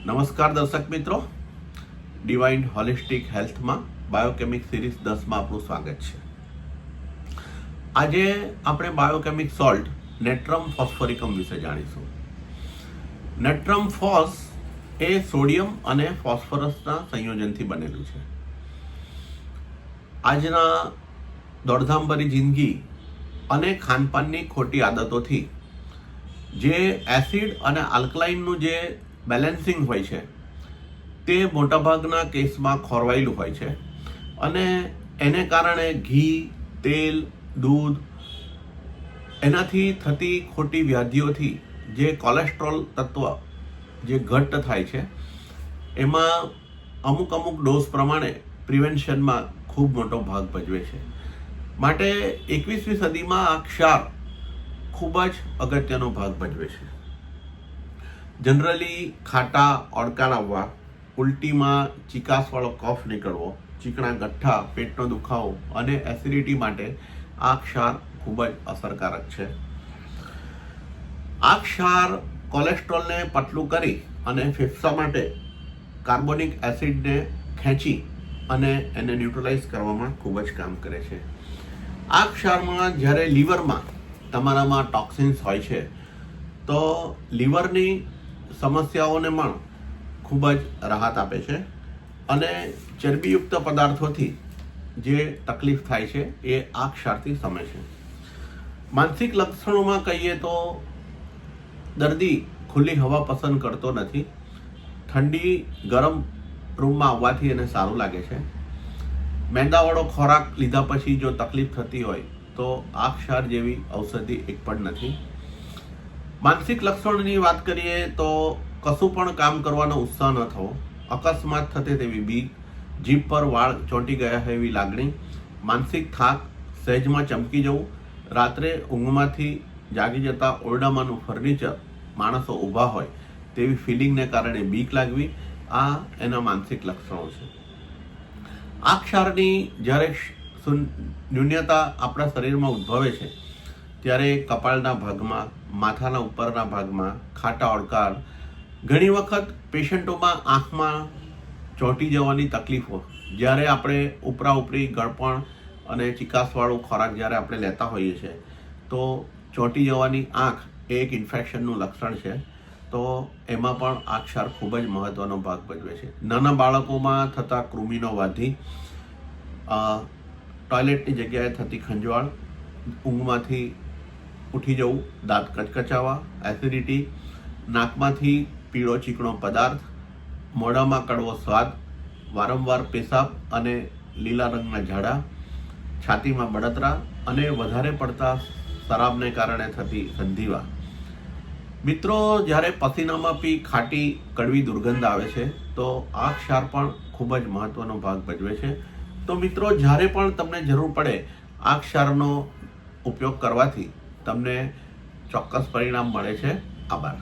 નમસ્કાર દર્શક મિત્રો, ડિવાઇન હોલિસ્ટિક હેલ્થમાં બાયોકેમિક સિરીઝ 10માં આપનું સ્વાગત છે. આજે આપણે બાયોકેમિક સોલ્ટ નેટ્રમ ફોસ્ફોરિકમ વિશે જાણીશું. નેટ્રમ ફોસ એ સોડિયમ અને ફોસ્ફરસના સંયોજનથી બનેલું છે. આજના દોડધામભરી જિંદગી અને ખાનપાનની ખોટી આદતોથી જે એસિડ અને આલ્કલાઇનનું જે બેલેન્સિંગ હોય છે તે મોટાભાગના કેસમાં ખોરવાયેલું હોય છે અને એને કારણે ઘી, તેલ, દૂધ એનાથી થતી ખોટી વ્યાધિઓથી જે કોલેસ્ટ્રોલ તત્વ જે ઘટ્ટ થાય છે એમાં અમુક ડોઝ પ્રમાણે પ્રિવેન્શનમાં ખૂબ મોટો ભાગ ભજવે છે. માટે 21મી સદીમાં આ ક્ષાર ખૂબ જ અગત્યનો ભાગ ભજવે છે. જનરલી ખાટા ઓડકાર આવવા, ઉલટીમાં ચિકાસવાળો કફ નીકળવો, ચીકણા ગઠ્ઠા, પેટનો દુખાવો અને એસિડિટી માટે આ ક્ષાર ખૂબ જ અસરકારક છે. આ ક્ષાર કોલેસ્ટ્રોલને પતલું કરી અને ફેફસા માટે કાર્બોનિક એસિડને ખેંચી અને એને ન્યુટ્રલાઇઝ કરવામાં ખૂબ જ કામ કરે છે. આ ક્ષારમાં જ્યારે લીવરમાં તમારામાં ટોક્સિન્સ હોય છે તો લીવરની સમસ્યાઓને પણ ખૂબ જ રાહત આપે છે અને ચરબીયુક્ત પદાર્થોથી જે તકલીફ થાય છે એ આ ક્ષારથી શમે છે. માનસિક લક્ષણોમાં કહીએ તો દર્દી ખુલ્લી હવા પસંદ કરતો નથી. ઠંડી ગરમ રૂમમાં આવવાથી એને સારું લાગે છે. મેંદાવાળો ખોરાક લીધા પછી જો તકલીફ થતી હોય તો આ ક્ષાર જેવી ઔષધિ એક પણ નથી. માનસિક લક્ષણોની વાત કરીએ તો કશું પણ કામ કરવાનો ઉત્સાહ ન થવો, અકસ્માત થતે તેવી બીક, જીભ પર વાળ ચોંટી ગયા હોય એવી લાગણી, માનસિક થાક, સહેજમાં ચમકી જવું, રાત્રે ઊંઘમાંથી જાગી જતા ઓરડામાંનું ફર્નિચર માણસો ઊભા હોય તેવી ફિલિંગને કારણે બીક લાગવી, આ એના માનસિક લક્ષણો છે. આ ક્ષારની જ્યારે ન્યૂનતા આપણા શરીરમાં ઉદ્ભવે છે ત્યારે કપાળના ભાગમાં, માથાના ઉપરના ભાગમાં ખાટા ઓડકાર, ઘણી વખત પેશન્ટોમાં આંખમાં ચોંટી જવાની તકલીફો, જ્યારે આપણે ઉપરી ગળપણ અને ચિકાસવાળું ખોરાક જ્યારે આપણે લેતા હોઈએ છીએ તો ચોંટી જવાની આંખ એ એક ઇન્ફેક્શનનું લક્ષણ છે. તો એમાં પણ આ ક્ષાર ખૂબ જ મહત્વનો ભાગ ભજવે છે. નાના બાળકોમાં થતા કૃમિનો વાધી, ટોયલેટની જગ્યાએ થતી ખંજવાળ, ઊંઘમાંથી ઉઠી જવું, દાંત કચકચાવા, એસિડિટી, નાકમાંથી પીળો ચીકણો પદાર્થ, મોઢામાં કડવો સ્વાદ, વારંવાર પેશાબ અને લીલા રંગના ઝાડા, છાતીમાં બળતરા અને વધારે પડતા શરાબને કારણે થતી સંધિવા. મિત્રો, જ્યારે પસીનામાં પી ખાટી કડવી દુર્ગંધ આવે છે તો આ ક્ષાર પણ ખૂબ જ મહત્વનો ભાગ ભજવે છે. તો મિત્રો, જ્યારે પણ તમને જરૂર પડે આ ક્ષારનો ઉપયોગ કરવાથી તમને ચોક્કસ પરિણામ મળે છે. આભાર.